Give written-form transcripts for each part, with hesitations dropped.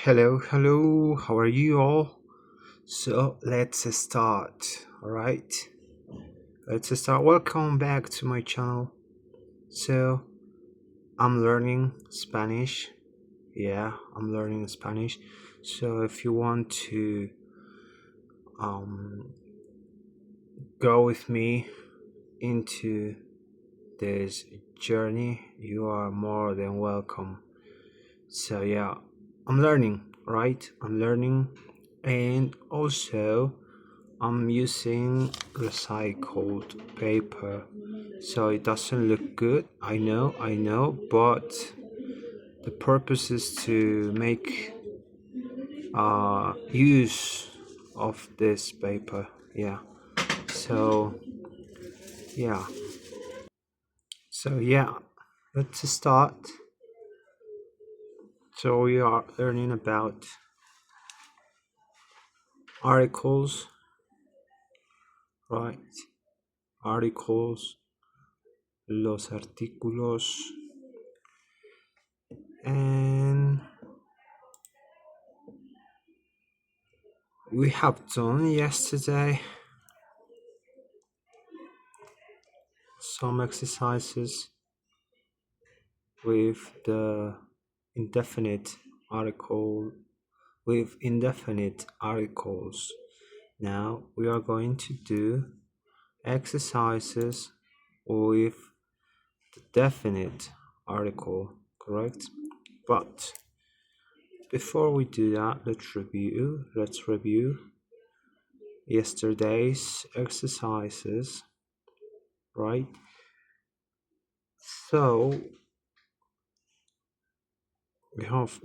Hello, how are you all? So let's start, alright? Let's start. Welcome back to my channel. So I'm learning Spanish. Yeah, I'm learning Spanish. So if you want to um, go with me into this journey, you are more than welcome. So yeah, I'm learning, right? I'm learning, and also I'm using recycled paper, so it doesn't look good. I know, but the purpose is to make use of this paper. Yeah. So yeah. So let's start. So we are learning about articles, right? Articles, los artículos, and we have done yesterday some exercises with the indefinite article with indefinite articles. Now we are going to do exercises with the definite article, correct? But before we do that, let's review yesterday's exercises, right? So we have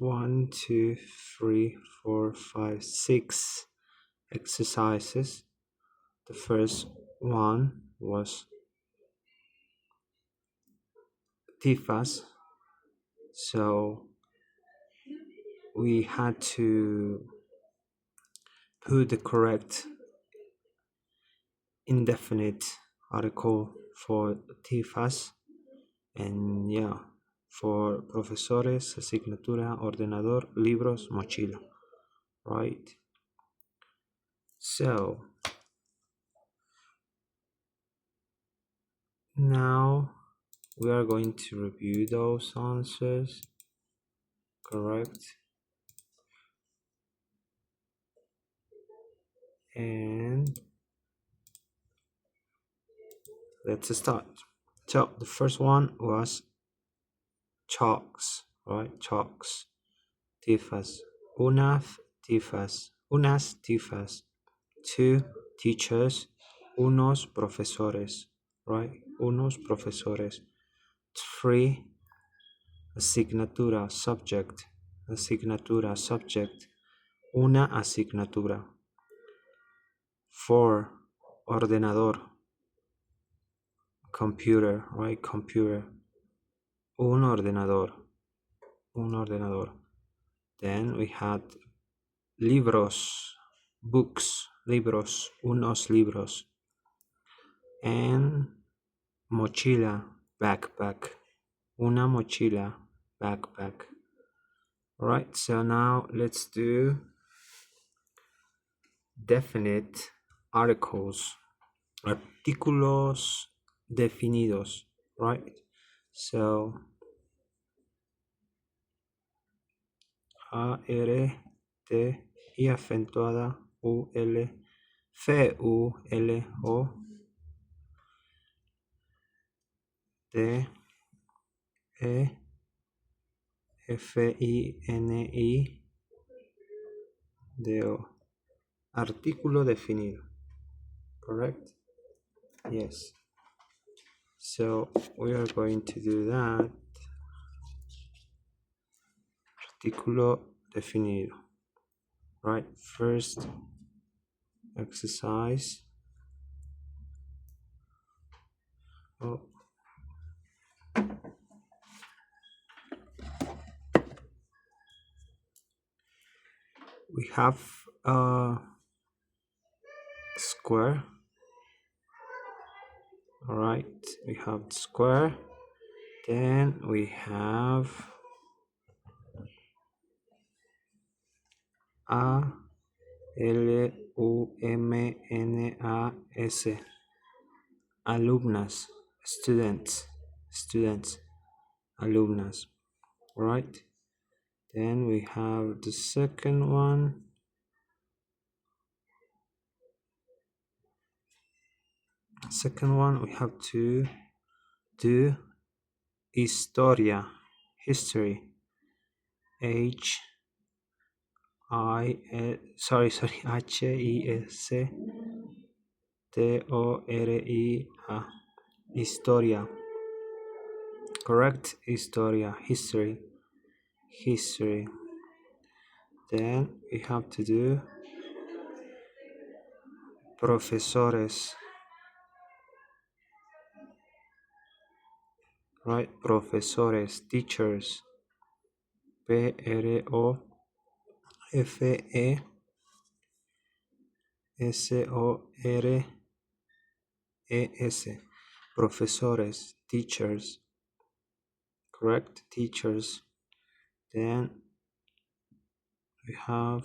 6 exercises. The first one was TIFAS, so we had to put the correct indefinite article for TIFAS, and yeah, for profesores, asignatura, ordenador, libros, mochila, right? So now we are going to review those answers, correct? And let's start. So the first one was chalks, right? Chalks. Tifas. Unas tifas. Two teachers. Unos profesores, right? Unos profesores. Three asignatura, subject. Asignatura, subject. Una asignatura. Four ordenador. Computer, right? Computer. Un ordenador. Un ordenador. Then we had libros, books, libros, unos libros, and mochila, backpack, una mochila, backpack. Alright, so now let's do definite articles, artículos definidos, right? So A, R, T, I acentuada, U, L, F, U, L, O, T, E, F-I-N-I, D-O. Artículo definido. Correct? Yes. So we are going to do that. Artículo definido. Right? First exercise. Oh. We have a square. All right, we have the square. Then we have A Lumnas. Alumnas, students, alumnas, right? Then we have the second one. We have to do historia, history. Historia. Historia. Correct? Historia, history. Then we have to do profesores, right? Profesores, teachers. Profesores, profesores, teachers. Correct? Teachers. Then we have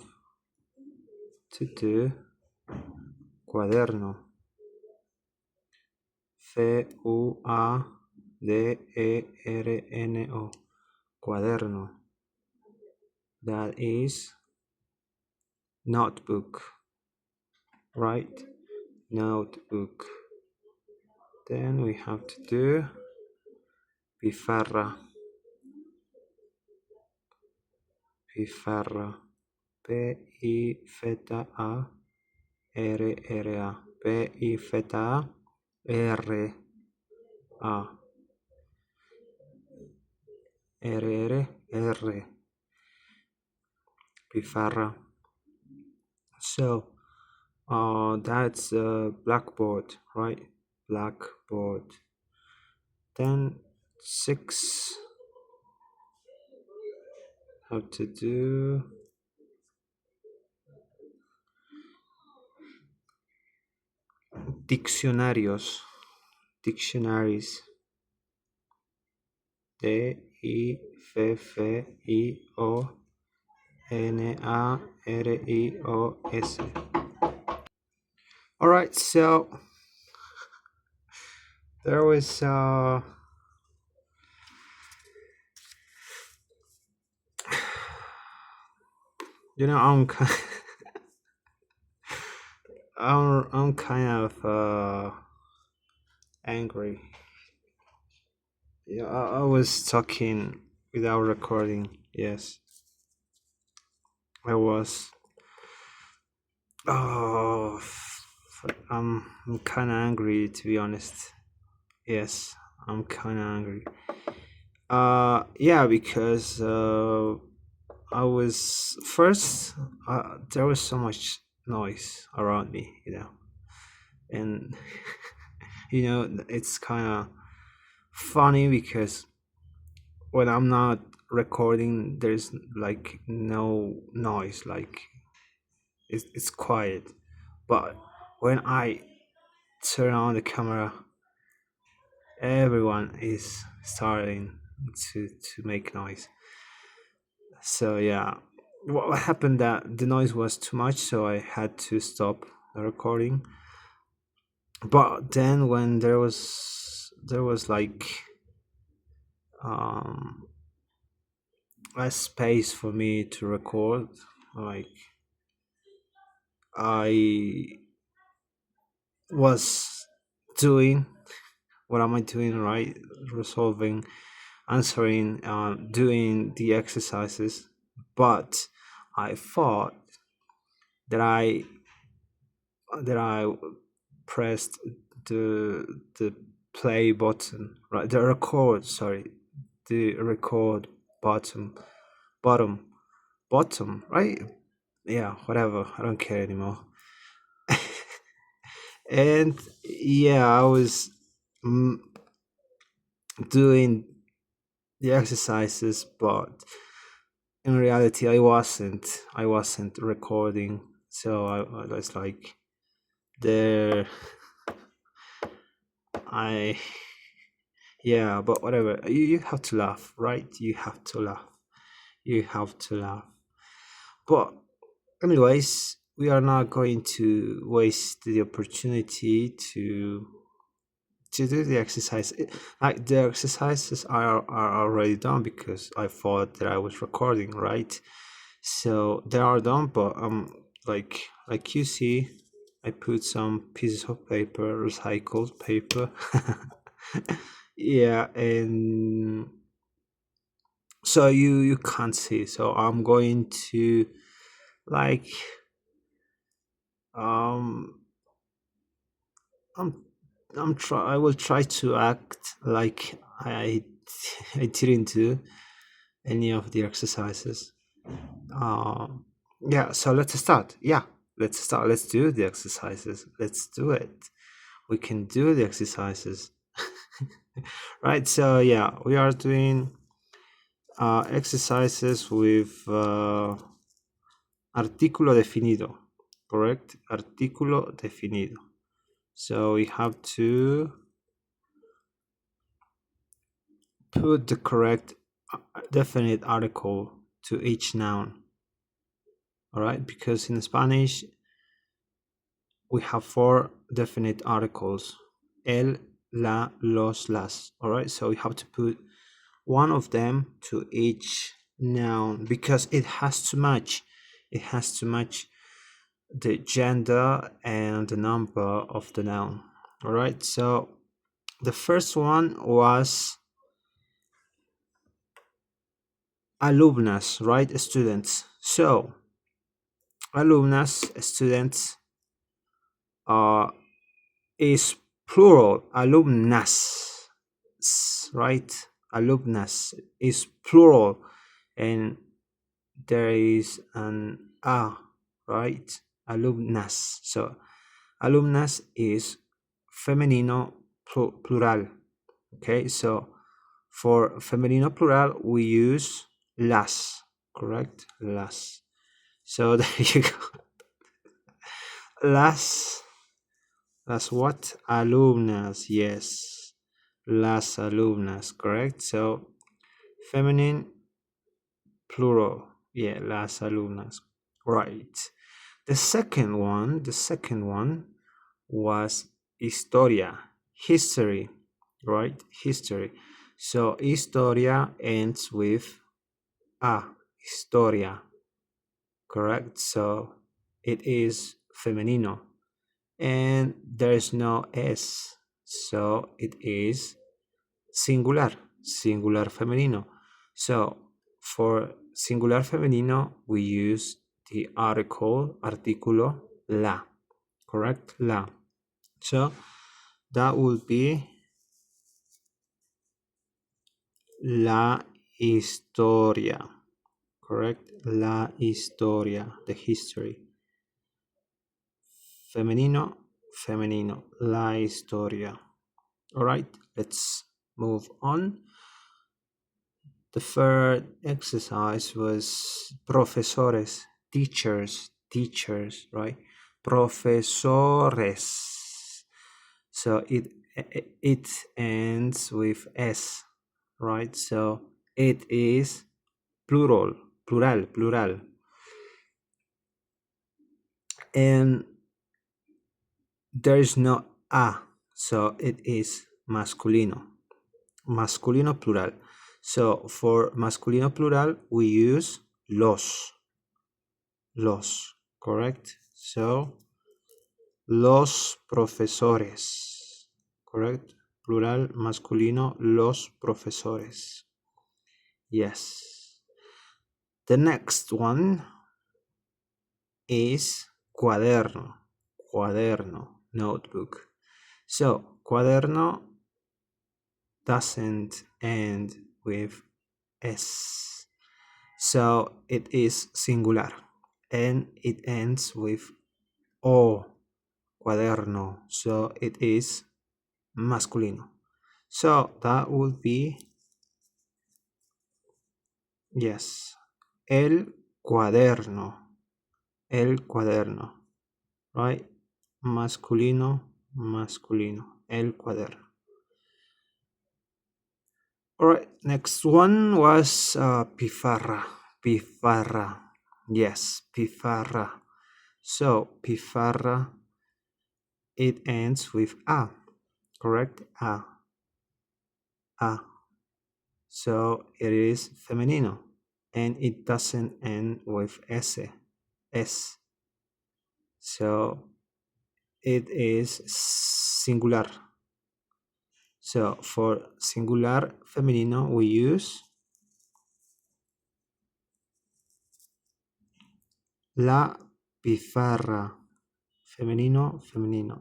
to do cuaderno. Cuaderno. Cuaderno. That is notebook, right? Notebook. Then we have to do pizarra. Pizarra. Pizarra. Pizarra. Pizarra. So that's blackboard, right? Blackboard. Then 6 how to do diccionarios. Dictionaries. Diccionarios. All right, so there was I'm I'm kind of angry. Yeah, I was talking without recording. Yes, I was. Oh, I'm kind of angry, to be honest. Yes, I'm kind of angry. Yeah, because I was first. There was so much noise around me, and it's kind of funny because when I'm not recording, there's like no noise, like it's quiet. But when I turn on the camera, everyone is starting to make noise. So yeah, what happened that the noise was too much, so I had to stop the recording. But then when there was like less space for me to record, like I was doing what am I doing, right? Resolving, answering, doing the exercises, but I thought that I pressed the play button, right? The record button, bottom, right? Yeah, whatever. I don't care anymore. And yeah, I was doing the exercises, but in reality, I wasn't recording. So I was like, there. Yeah, but whatever. You have to laugh, right? You have to laugh. But anyways, we are not going to waste the opportunity to do the exercise. Like the exercises are already done because I thought that I was recording, right? So they are done, but like you see, I put some pieces of paper, recycled paper. Yeah, and so you can't see. So I'm going to like um I'm I will try to act like I didn't do any of the exercises. Um, yeah, so let's start. Yeah, let's start. Let's do the exercises. Let's do it. We can do the exercises. Right, so yeah, we are doing exercises with artículo definido, correct? Artículo definido. So we have to put the correct definite article to each noun. All right, because in Spanish we have 4 definite articles: el, la, los, las. All right, so we have to put one of them to each noun because it has to match. It has to match the gender and the number of the noun. All right, so the first one was alumnas, right? Students. So alumnas, students, is plural. Alumnas, right? Alumnas is plural, and there is an a, right? Alumnas. So alumnas is femenino plural. Okay, so for femenino plural we use las, correct? Las. So there you go. Las what? Alumnas, yes. Las alumnas, correct? So feminine plural. Yeah, las alumnas. Right. The second one was historia, history, right? History. So historia ends with a, historia, correct? So it is femenino, and there is no s, so it is singular, singular femenino. So for singular femenino we use the artículo la, correct? La. So that would be la historia, correct? La historia, the history. Femenino, femenino, la historia. All right, let's move on. The third exercise was profesores, teachers, right? Profesores. So it ends with s, right? So it is plural, and there is no a, so it is masculino plural. So for masculino plural we use los, correct? So los profesores, correct? Plural masculino, los profesores. Yes. The next one is cuaderno, notebook. So cuaderno doesn't end with s, so it is singular, and it ends with o, cuaderno, so it is masculino. So that would be, yes, el cuaderno, right? Masculino, el cuaderno. All right, next one was pizarra. Yes, pizarra. So pizarra, it ends with a, correct? A. So it is femenino, and it doesn't end with s. So it is singular. So for singular femenino, we use la pizarra. Femenino,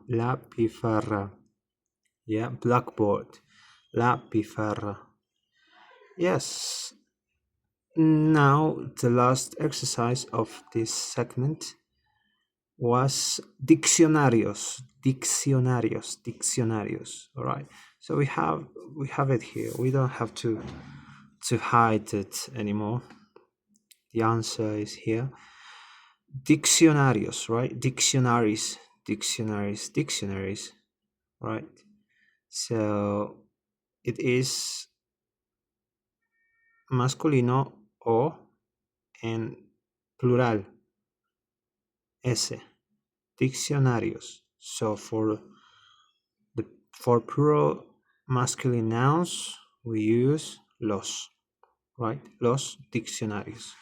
la pizarra. Yeah, blackboard, la pizarra. Yes. Now, the last exercise of this segment was diccionarios. All right. So we have it here. We don't have to hide it anymore. The answer is here. Diccionarios, right? Dictionaries. Right. So it is masculino o en plural s. Diccionarios. So for plural masculine nouns, we use los, right? Los diccionarios.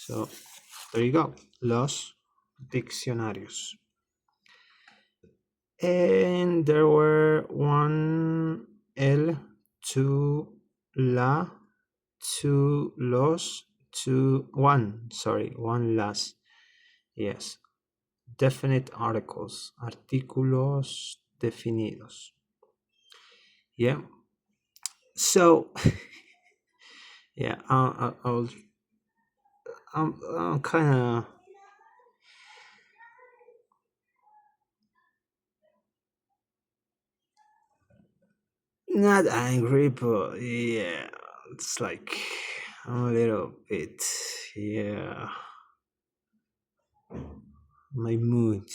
So there you go, los diccionarios. And there were one el, two la, two los, one las. Yes, definite articles, artículos definidos. Yeah. So, yeah, I'm kind of not angry, but yeah, it's like I'm a little bit, yeah, my mood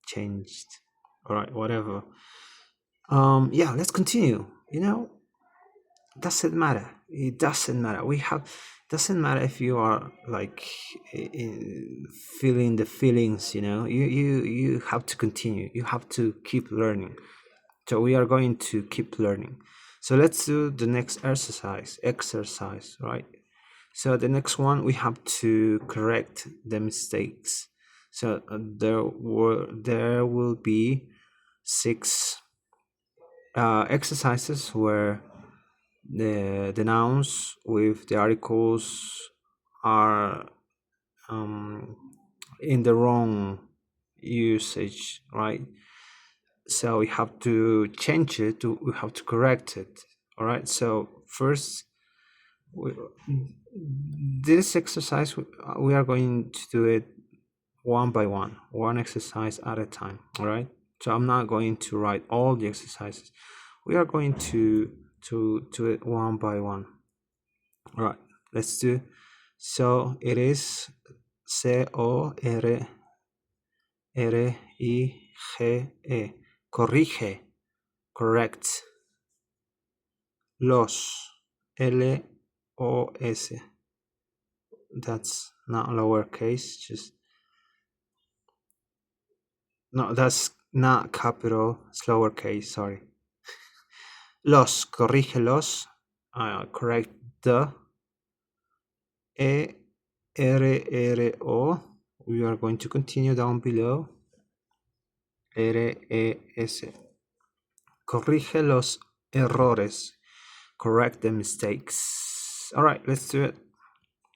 changed. All right, whatever. Yeah, let's continue. Doesn't matter. It doesn't matter. Doesn't matter if you are like feeling the feelings. You have to continue. You have to keep learning. So we are going to keep learning. So let's do the next exercise, right? So the next one, we have to correct the mistakes. So there will be 6 exercises where the nouns with the articles are in the wrong usage, right? So we have to change it, we have to correct it. All right, so first, this exercise, we are going to do it one by one exercise at a time. All right, so I'm not going to write all the exercises. We are going to do it one by one. All right, let's do. So it is CORRIGE, corrige, correct. Los, LOS. That's not lowercase, just no, that's not capital, it's lowercase, sorry. Los, corrige los, correct the. ERRO, we are going to continue down below. RES, corrige los errores, correct the mistakes. All right, let's do it.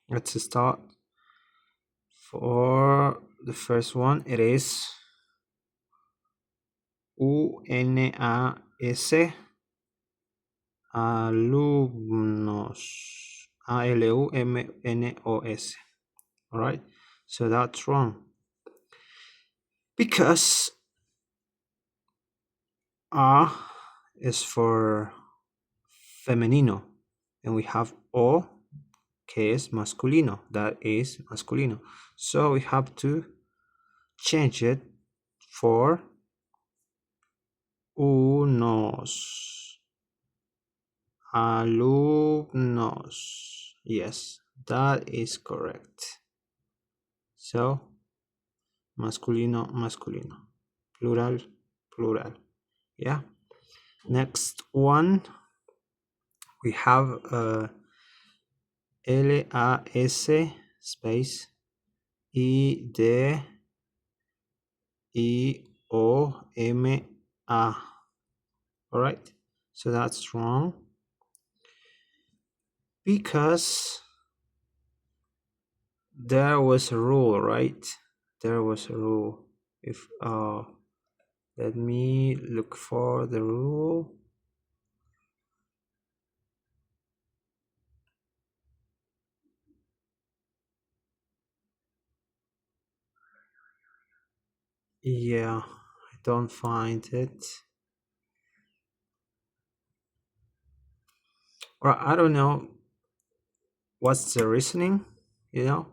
Let's start. For the first one, it is UNAS, alumnos, ALUMNOS. All right, so that's wrong because A is for femenino, and we have O, que es masculino, that is masculino. So we have to change it for unos, alumnos. Yes, that is correct. So masculino, masculino. Plural, plural. Yeah. Next one, we have LAS space IDIOMA. All right, so that's wrong because there was a rule, right? There was a rule. If let me look for the rule. Yeah, I don't find it. Or I don't know what's the reasoning, you know?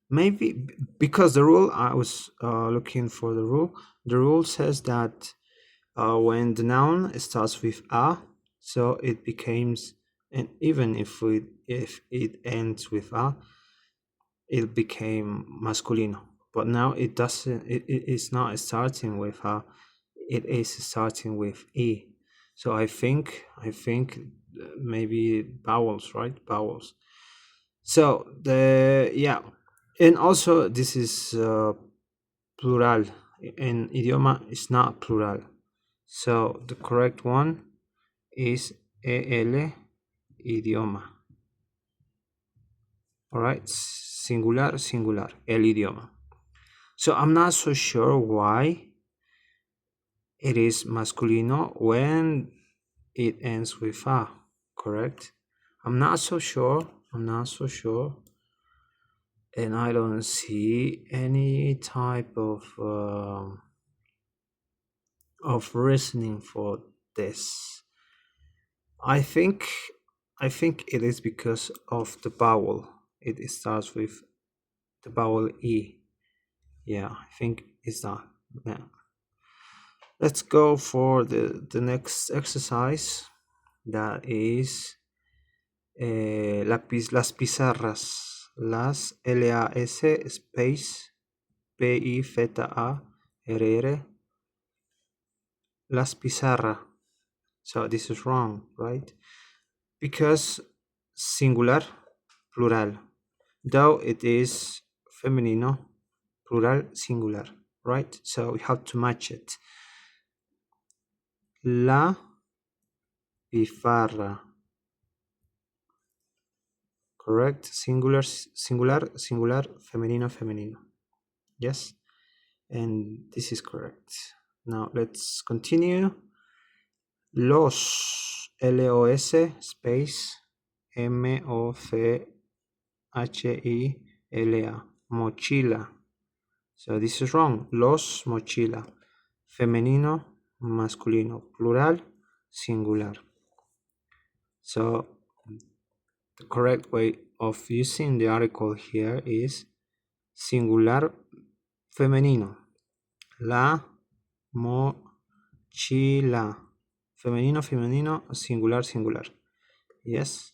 Maybe because the rule, I was looking for the rule. The rule says that when the noun starts with a, so it becomes, and even if it ends with a, it became masculino. But now it doesn't. It is not starting with a. It is starting with e. So I think maybe vowels, right? Vowels. So and also this is plural. In idioma, it's not plural. So the correct one is el idioma. All right, singular, singular, el idioma. So I'm not so sure why it is masculino when it ends with a, correct? I'm not so sure. I'm not so sure. And I don't see any type of reasoning for this. I think it is because of the vowel. It starts with the vowel e. Yeah, I think it's that. Yeah. Let's go for the next exercise. That is las pizarras. Las LAS space PIZARR. Las pizarras. So this is wrong, right? Because singular, plural. Though it is femenino, plural, singular, right? So we have to match it. La pizarra. Correct? Singular, singular, singular, femenino, femenino. Yes? And this is correct. Now let's continue. Los, LOS, space, MOCHILA, mochila. So this is wrong. Los, mochila. Femenino, masculino. Plural, singular. So the correct way of using the article here is singular, femenino. La mochila. Femenino, femenino, singular, singular. Yes.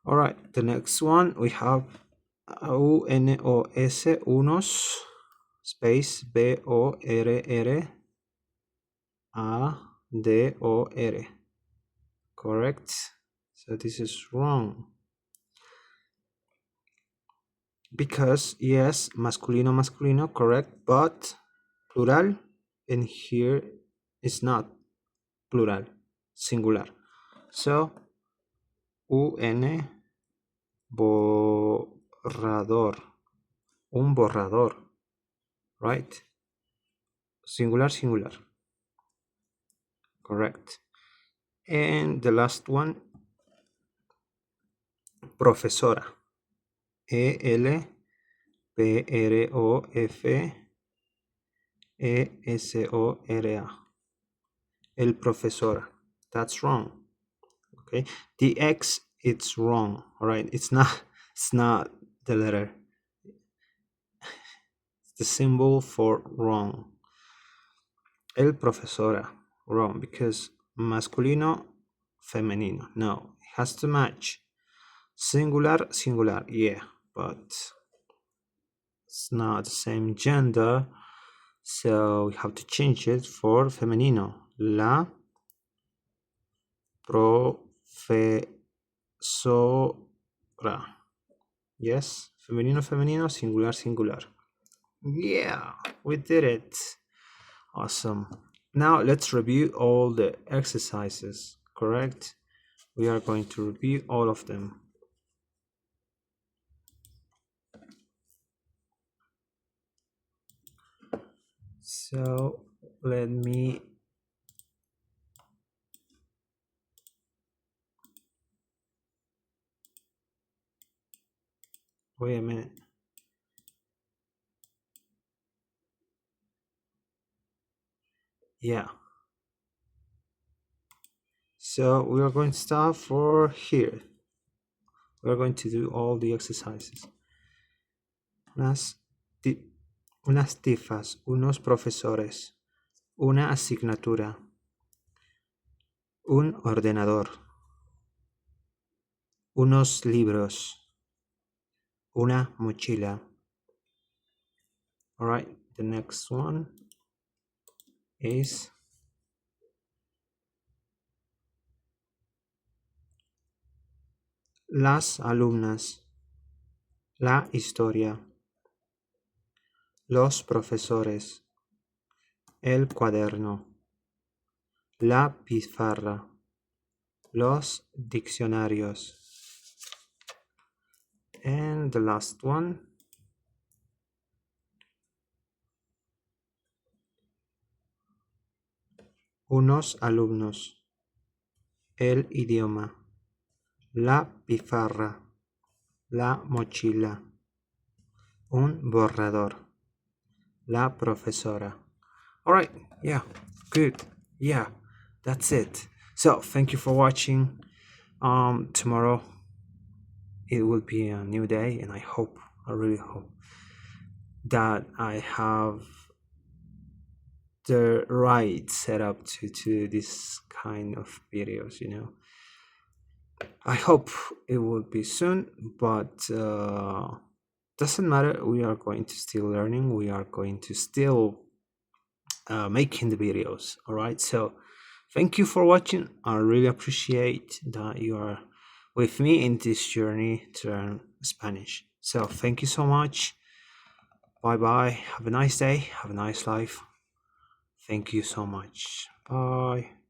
All right. The next one we have UNOS, unos, space BORRADOR. Correct. So this is wrong. Because yes, masculino, masculino, correct, but plural, and here is not plural, singular. So UN, borrador, un borrador, right? Singular, singular, correct. And the last one, profesora, ELPROFESORA, el profesora. That's wrong. Okay, the X, it's wrong. All right, it's not the letter, it's the symbol for wrong. El profesora, wrong, because masculino, femenino. No, it has to match. Singular, singular, yeah. but it's not the same gender, so we have to change it for femenino. La profesora. Yes, femenino, femenino, singular, singular. Yeah, we did it. Awesome. Now let's review all the exercises, correct? We are going to review all of them. So let me wait a minute. Yeah. So we are going to start for here. We are going to do all the exercises. Unas tifas, unos profesores, una asignatura, un ordenador, unos libros, una mochila. All right, the next one is las alumnas, la historia, los profesores, el cuaderno, la pizarra, los diccionarios. And the last one, unos alumnos, el idioma, la pizarra, la mochila, un borrador, la profesora. All right, yeah, good. Yeah, that's it. So thank you for watching. Tomorrow it will be a new day, and I really hope that I have the right setup to this kind of videos, you know. I hope it will be soon, but doesn't matter. We are going to still learning. We are going to still making the videos. All right. So thank you for watching. I really appreciate that you are with me in this journey to learn Spanish. So thank you so much. Bye bye. Have a nice day. Have a nice life. Thank you so much. Bye.